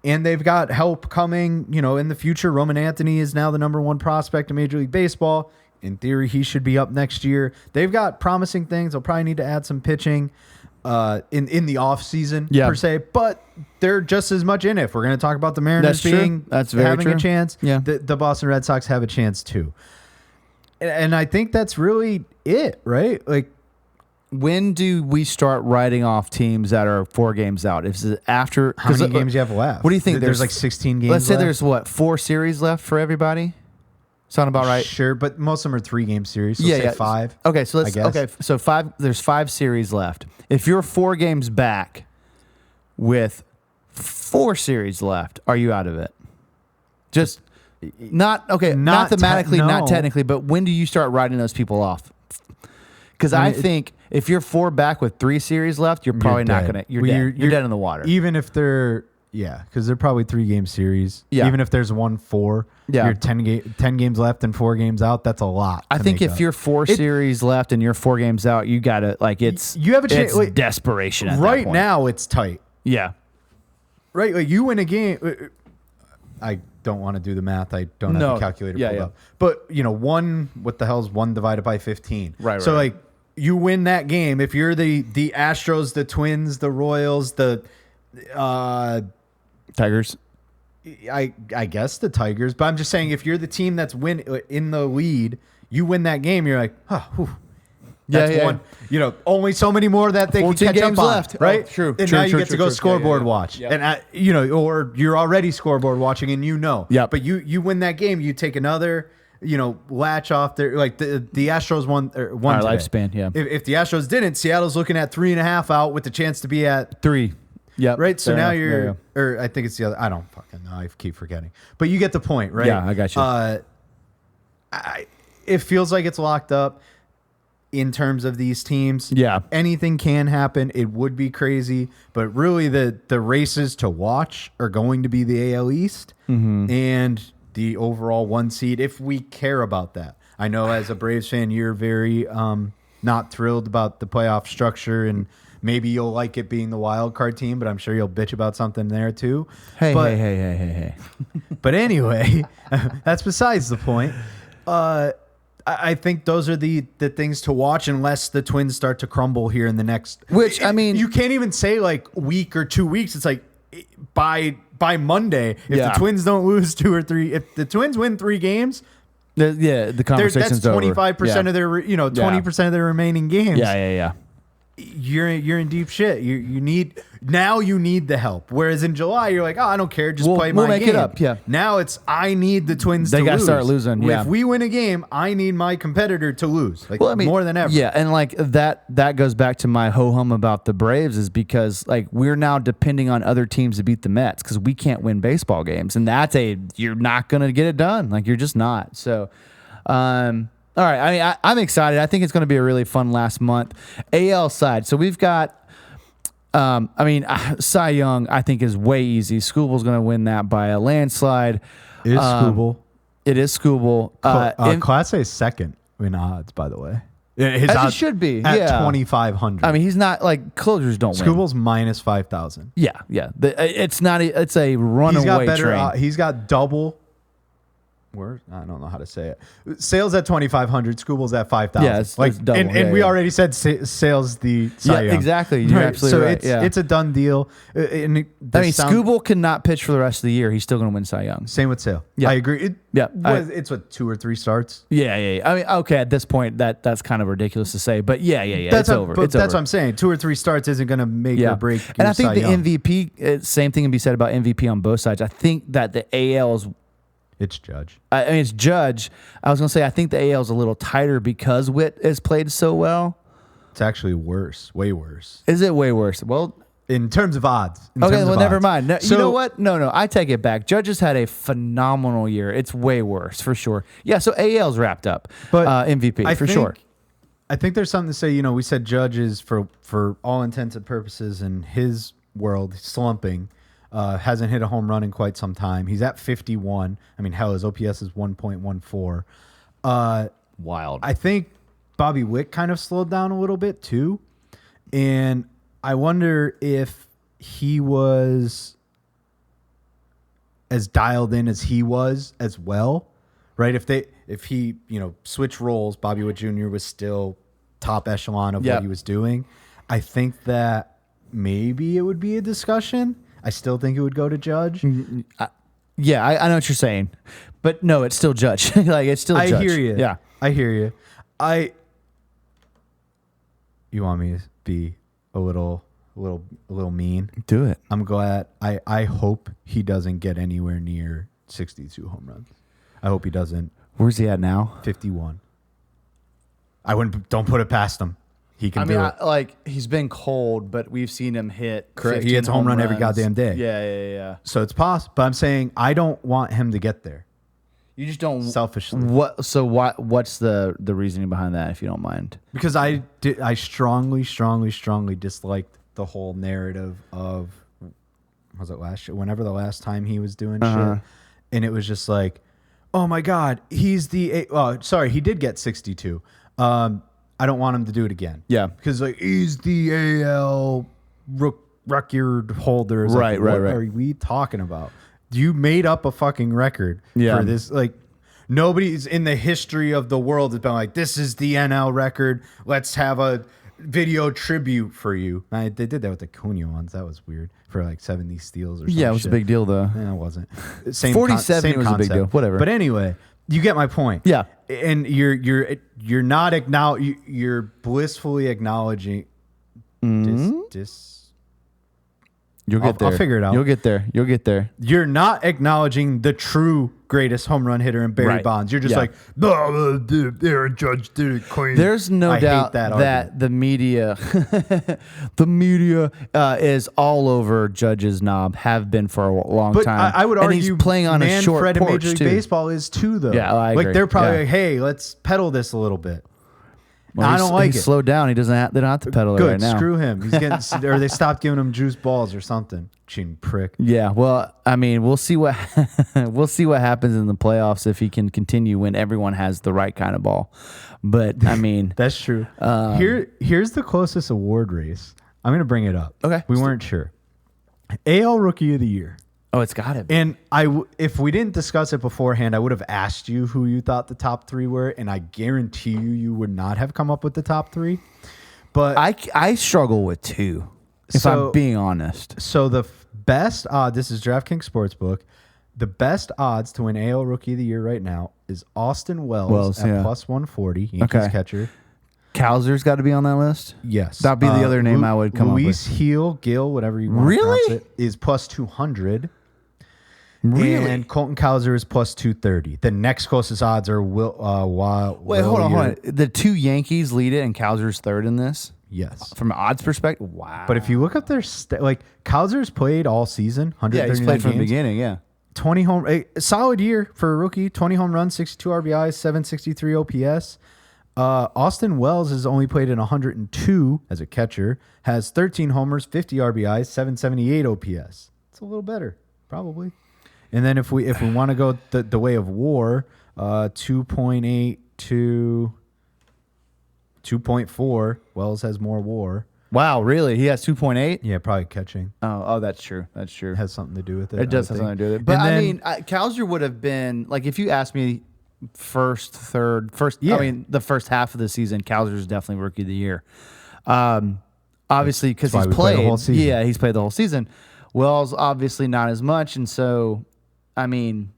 And they've got help coming, in the future. Roman Anthony is now the number 1 prospect in Major League Baseball. In theory, he should be up next year. They've got promising things. They'll probably need to add some pitching in the offseason, per se. But they're just as much in it. If we're going to talk about the Mariners That's true. being That's very having true. a chance, Yeah. the Boston Red Sox have a chance too. And I think that's really it, right? Like, When do we start writing off teams that are 4 games out? Is it after? how many games you have left? What do you think? There's like 16 games Let's say left? there's 4 series left for everybody. Sound about right? Sure, but most of them are 3-game series. So say 5. Okay, so let's. I guess. Okay, so 5. There's 5 series left. If you're 4 games back, with 4 series left, are you out of it? Just not okay. Not Mathematically, no. not technically, but when do you start writing those people off? Because I think if you're 4 back with 3 series left, you're probably not dead. gonna. You're Well, dead. You're dead in the water. Even if they're because they're probably 3-game series. Yeah. Even if there's 1-4, Yeah. you're 10 games left and 4 games out. That's a lot. I to think make if up. you're 4 series left and you're 4 games out, you gotta it's you have a chance. it's Like, desperation at that right point. now, it's tight. Yeah. Right, like you win a game. I don't want to do the math. I don't have No. the calculator Yeah, pulled yeah. up. But what the hell is 1 divided by 15? Right, So right. like you win that game if you're the Astros, the Twins, the Royals, the Tigers. I guess the Tigers, but I'm just saying if you're the team that's in the lead, you win that game. You're like, that's Yeah. one. Only so many more that they can 14 catch games up on, left. right? Oh, true, And true, now you true, get to true, go true. scoreboard Yeah, yeah, watch, yeah. and or you're already scoreboard watching, and Yep. But you win that game, you take another. Latch off there. Like the Astros won Our today. lifespan, yeah. If the Astros didn't, Seattle's looking at 3.5 out with the chance to be at 3. Yep. right. So Fair now enough. you're, Yeah, or I think it's the other. I don't fucking know. I keep forgetting. But you get the point, right? Yeah, I got you. It feels like it's locked up in terms of these teams. Yeah. Anything can happen. It would be crazy, but really the races to watch are going to be the AL East and the overall 1 seed, if we care about that. I know as a Braves fan, you're very not thrilled about the playoff structure, and maybe you'll like it being the wild card team, but I'm sure you'll bitch about something there too. Hey, But- hey. But anyway, that's besides the point. I think those are the things to watch unless the Twins start to crumble here in the next. Which, I mean- you can't even say like week or 2 weeks. It's like by Monday, if Yeah. the Twins don't lose 2 or 3, if the Twins win 3 games, The conversation's That's 25% of their 20% of their remaining games. Yeah. You're in deep shit. You need the help. Whereas in July you're like, oh, I don't care, just play my we'll make game. it up. Yeah. Now it's I need the Twins. They to gotta lose. start losing. Yeah. If we win a game, I need my competitor to lose. Like more than ever. Yeah, and like that goes back to my ho hum about the Braves is because like we're now depending on other teams to beat the Mets because we can't win baseball games, and you're not gonna get it done. Like you're just not. So. All right, I mean, I'm excited. I think it's going to be a really fun last month. AL side, so we've got, Cy Young, I think is way easy. Scooble's going to win that by a landslide. It is Scooble. It is Scooble. Class A second in odds, by the way. His odds should be at 2,500. I mean, he's not like closers don't win. Scooble's minus 5,000. Yeah. It's not. It's a runaway train. He's got double. I don't know how to say it. Sales at 2,500. Scooble's at 5,000. Yeah, it's double. And we already said sales the Cy Young. Exactly. You're absolutely right. It's a done deal. Scooble cannot pitch for the rest of the year. He's still going to win Cy Young. Same with Sale. Yeah. I agree. It's 2 or 3 starts. Yeah. I mean, okay, at this point, that's kind of ridiculous to say, but yeah. It's over. But that's what I'm saying. 2 or 3 starts isn't going to make or break. And I think the MVP, same thing can be said about MVP on both sides. I think that the AL is. It's Judge. I mean, it's Judge. I was going to say, I think the AL is a little tighter because Witt has played so well. It's actually worse. Way worse. Is it way worse? Well, in terms of odds. Never mind. No, you know what? No. I take it back. Judge has had a phenomenal year. It's way worse, for sure. Yeah, so AL's wrapped up. But MVP, sure. I think there's something to say. We said Judge is, for all intents and purposes, in his world, slumping. Hasn't hit a home run in quite some time. He's at 51. I mean, hell, his OPS is 1.14. Wild. I think Bobby Witt kind of slowed down a little bit too. And I wonder if he was as dialed in as he was as well, right? If he switched roles, Bobby Witt Jr. was still top echelon of what he was doing. I think that maybe it would be a discussion. I still think it would go to Judge. I know what you're saying, but no, it's still Judge. It's still Judge. I hear you. Yeah, I hear you. You want me to be a little mean? Do it. I'm glad. I hope he doesn't get anywhere near 62 home runs. I hope he doesn't. Where's he at now? 51. Don't put it past him. He can do it. He's been cold, but we've seen him hit. Correct. He hits a home run every goddamn day. Yeah. So it's possible, but I'm saying I don't want him to get there. You just don't selfishly. What's the reasoning behind that, if you don't mind? Because I strongly disliked the whole narrative of, was it last year? Whenever the last time he was doing shit, and it was just like, oh my god, he's the. Sorry, he did get 62. I don't want him to do it again. Yeah. Because he's the AL record holder. Right. What are we talking about? You made up a fucking record for this. Nobody's in the history of the world has been like, this is the NL record. Let's have a video tribute for you. They did that with the Cunha ones. That was weird for 70 steals or something. Yeah, it was a big deal though. Yeah, it wasn't. 47 was a big deal. Whatever. But anyway, you get my point. Yeah. And you're not you're blissfully acknowledging You'll get there. I'll figure it out. You'll get there. You're not acknowledging the true greatest home run hitter in Barry Bonds. You're just Aaron Judge did it clean. There's no doubt that the media is all over Judge's knob, have been for a long time. I would argue and he's playing on a short Fred porch Major League too. Baseball is too, though. Yeah, I agree. They're probably hey, let's pedal this a little bit. Well, I don't like he's it. slowed down. They don't have to pedal it right now. Screw him. He's getting, or they stopped giving him juice balls or something. Cheating prick. Yeah. Well, I mean, we'll see what happens in the playoffs if he can continue when everyone has the right kind of ball. But I mean, that's true. Here's the closest award race. I'm going to bring it up. Okay. We weren't sure. AL Rookie of the Year. Oh, it's got to be. And if we didn't discuss it beforehand, I would have asked you who you thought the top 3 were, and I guarantee you would not have come up with the top 3. But I struggle with 2, if I'm being honest. So the best, this is DraftKings Sportsbook. The best odds to win AL Rookie of the Year right now is Austin Wells at plus 140, Yankees catcher. Kowser's got to be on that list? Yes. That'd be the other name I would come Luis up with. Gill, whatever you want to pronounce it, is plus 200. Really? And Colton Cowser is plus 230. The next closest odds are Wait, hold on. The two Yankees lead it, and Kowser's third in this? Yes. From an odds perspective? Wow. But if you look up their Cowser's played all season, 139 yeah, he's played from the games, beginning, yeah. 20 a solid year for a rookie, 20 home runs, 62 RBIs, 763 OPS. Austin Wells has only played in 102 as a catcher, has 13 homers, 50 RBIs, 778 OPS. It's a little better, probably. And then if we want to go the way of WAR, 2.8 to 2.4, Wells has more WAR. Wow, really? He has 2.8? Yeah, probably catching. Oh, that's true. That's true. Has something to do with it. It does have something to do with it. But I mean, Kowser would have been, like, if you asked me the first half of the season, Kowser is definitely Rookie of the Year. Obviously, because he's played. The whole season. Yeah, he's played the whole season. Wells, obviously not as much. And so, I mean,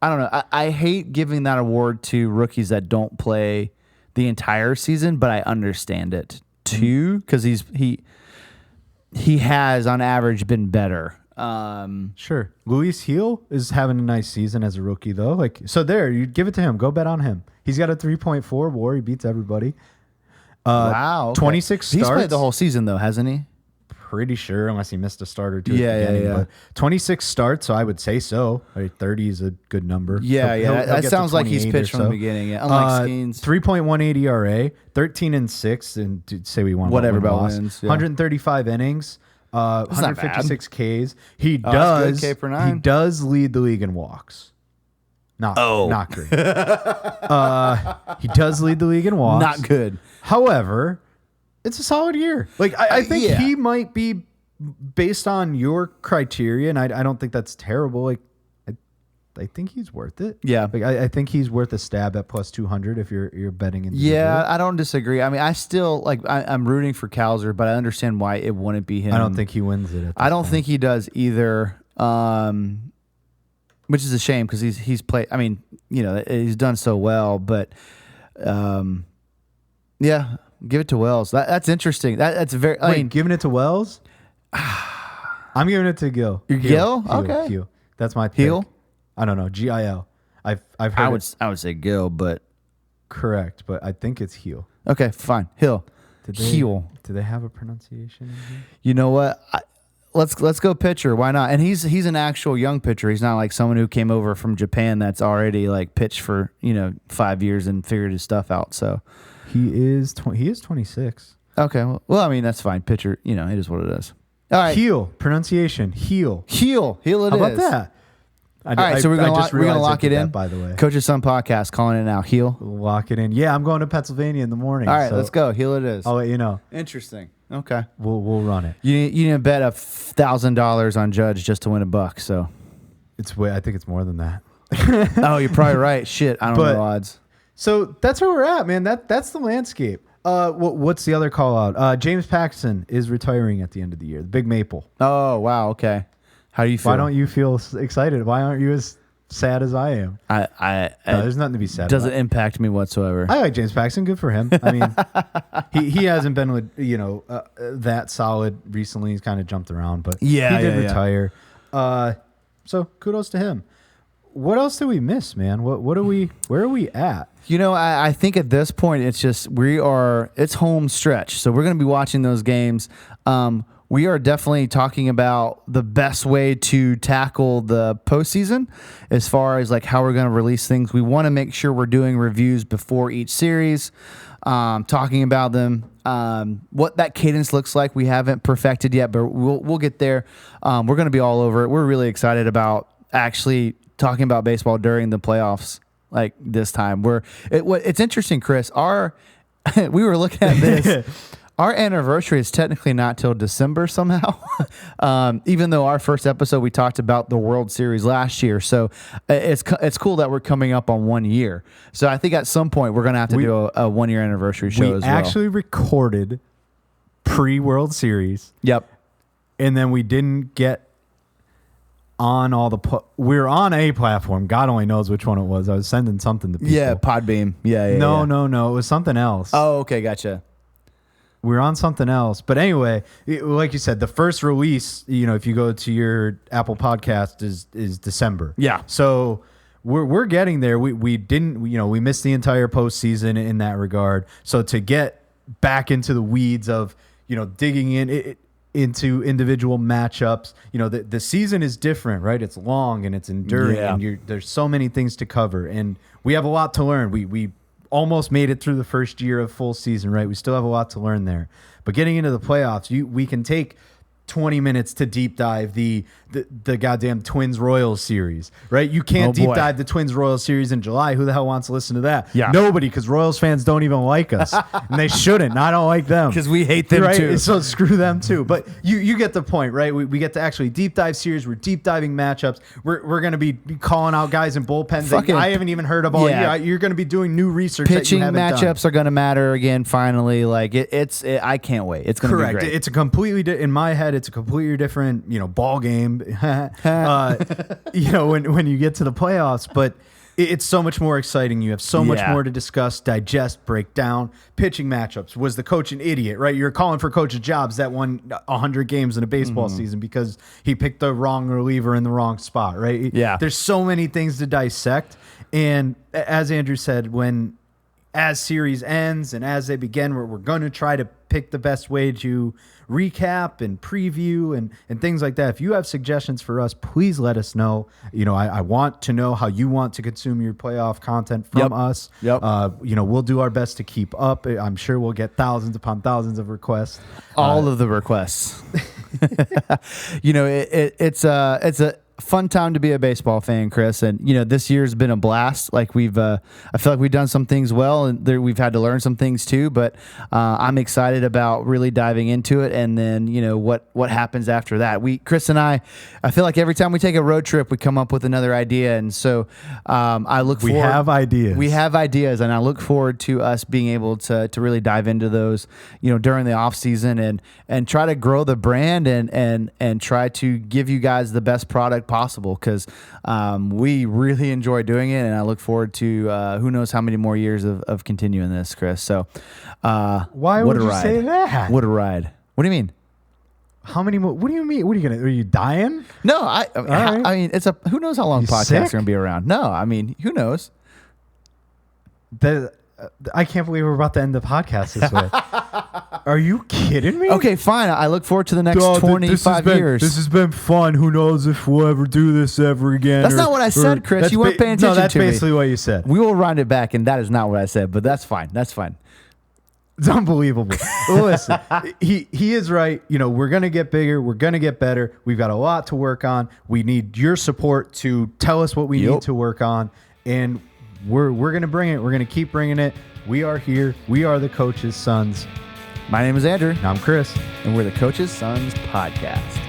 I don't know. I hate giving that award to rookies that don't play the entire season, but I understand it too, because he has on average been better. Sure. Luis Gil is having a nice season as a rookie, though. So there, you give it to him. Go bet on him. He's got a 3.4 WAR. He beats everybody. Wow. Okay. 26 starts. He's played the whole season, though, hasn't he? Pretty sure, unless he missed a start or two. Yeah. But 26 starts, so I would say so. 30 is a good number. Yeah, He'll that sounds like he's 28 pitched or from the so. beginning. Yeah. Unlike Skeens. 3.18 ERA, 13-6, and say we won Whatever about about wins. wins. Yeah. 135 innings, not 156 Ks. He that's does. good, K per nine. He does lead the league in walks. Not great. He does lead the league in walks. Not good. However, it's a solid year. I think he might be, based on your criteria, and I don't think that's terrible. I think he's worth it. Yeah. I think he's worth a stab at plus 200 if you're betting in. Yeah, I don't disagree. I mean, I still I'm rooting for Kowser, but I understand why it wouldn't be him. I don't think he wins it. I don't think he does either. Which is a shame because he's played. I mean, he's done so well, but yeah, give it to Wells. That's interesting. That's very. I mean, giving it to Wells. I'm giving it to Gil. Gil? Okay. Gil. That's my pick. Gil? I don't know. GIL. I've heard. I would say Gil, but correct. But I think it's Gil. Okay, fine. Gil. Do they have a pronunciation in here? You know what? Let's go pitcher. Why not? And he's an actual young pitcher. He's not like someone who came over from Japan that's already pitched for 5 years and figured his stuff out. So he is 26. Okay. Well, I mean that's fine. Pitcher. It is what it is. All right. Heel pronunciation. Heel. Heel it is. How about that? All right, so we're gonna lock it in. By the way, Coach's Son podcast calling it now. Heel. Lock it in. Yeah, I'm going to Pennsylvania in the morning. All right, let's go. Heel it is. I'll let you know. Interesting. Okay. We'll run it. You need to bet $1,000 on Judge just to win $1. So I think it's more than that. Oh, you're probably right. Shit, I don't know odds. So that's where we're at, man. That's the landscape. What's the other call out? James Paxton is retiring at the end of the year. The Big Maple. Oh wow. Okay. How do you feel? Why don't you feel excited? Why aren't you as sad as I am? No, there's nothing to be sad. Doesn't impact me whatsoever. I like James Paxton. Good for him. I mean, he hasn't been with that solid recently. He's kind of jumped around, but he did retire. So kudos to him. What else did we miss, man? Where are we at? I think at this point it's just it's home stretch. So we're going to be watching those games. We are definitely talking about the best way to tackle the postseason as far as how we're going to release things. We want to make sure we're doing reviews before each series, talking about them, what that cadence looks like. We haven't perfected yet, but we'll get there. We're going to be all over it. We're really excited about actually talking about baseball during the playoffs this time. It's interesting, Chris. We were looking at this. Our anniversary is technically not till December somehow, even though our first episode we talked about the World Series last year. So it's cool that we're coming up on 1 year. So I think at some point we're going to have to do a 1 year anniversary show as well. We actually recorded pre-World Series. Yep. And then we didn't get on we're on a platform. God only knows which one it was. I was sending something to people. Yeah, Podbeam. Yeah. No, yeah. no. It was something else. Oh, okay, gotcha. We were on something else. But anyway, like you said, the first release, if you go to your Apple Podcast is December. Yeah. So we're getting there. We didn't, we missed the entire postseason in that regard. So to get back into the weeds of, digging into individual matchups, the season is different, right? It's long and it's enduring, and there's so many things to cover, and we have a lot to learn. We almost made it through the first year of full season, right? We still have a lot to learn there, but getting into the playoffs, we can take 20 minutes to deep dive the goddamn Twins Royals series, right? You can't deep dive the Twins Royals series in July. Who the hell wants to listen to that? Yeah. Nobody, because Royals fans don't even like us, and they shouldn't. I don't like them Because we hate them right? too. So screw them too. But you get the point, right? We get to actually deep dive series. We're deep diving matchups. We're going to be calling out guys in bullpens that I haven't even heard of all year. You're going to be doing new research. Pitching that you haven't matchups are going to matter again. Finally, like I can't wait. It's going to be great. It's a completely in my head. It's a completely different ball game. When you get to the playoffs, but it's so much more exciting. You have so much more to discuss, digest, break down. Pitching matchups. Was the coach an idiot, right? You're calling for coach's jobs that won 100 games in a baseball season because he picked the wrong reliever in the wrong spot, right? Yeah. There's so many things to dissect. And as Andrew said, as series ends and as they begin, we're going to try to pick the best way to recap and preview and things like that. If you have suggestions for us, please let us know. I want to know how you want to consume your playoff content from us. Yep. We'll do our best to keep up. I'm sure we'll get thousands upon thousands of requests. All of the requests. It's a fun time to be a baseball fan, Chris, and this year's been a blast. Like I feel like we've done some things well, and we've had to learn some things too. But I'm excited about really diving into it, and then what happens after that. Chris and I feel like every time we take a road trip, we come up with another idea, and so I look forward. We have ideas. We have ideas, and I look forward to us being able to really dive into those, during the off season and try to grow the brand and try to give you guys the best product possible, because we really enjoy doing it, and I look forward to who knows how many more years of continuing this, Chris. So why would you say that? What a ride. What do you mean? How many more? What do you mean? What are you dying? No, I mean it's who knows how long podcasts are going to be around. No, I mean, who knows? I can't believe we're about to end the podcast this way. Are you kidding me? Okay, fine. I look forward to the next 25 years. This has been fun. Who knows if we'll ever do this ever again? That's not what I said, Chris. You weren't paying attention to me. No, that's basically what you said. We will round it back, and that is not what I said, but that's fine. That's fine. It's unbelievable. Listen, he is right. We're going to get bigger. We're going to get better. We've got a lot to work on. We need your support to tell us what we need to work on, and we're going to bring it. We're going to keep bringing it. We are here. We are the Coach's Sons. My name is Andrew. And I'm Chris. And we're the Coach's Sons Podcast.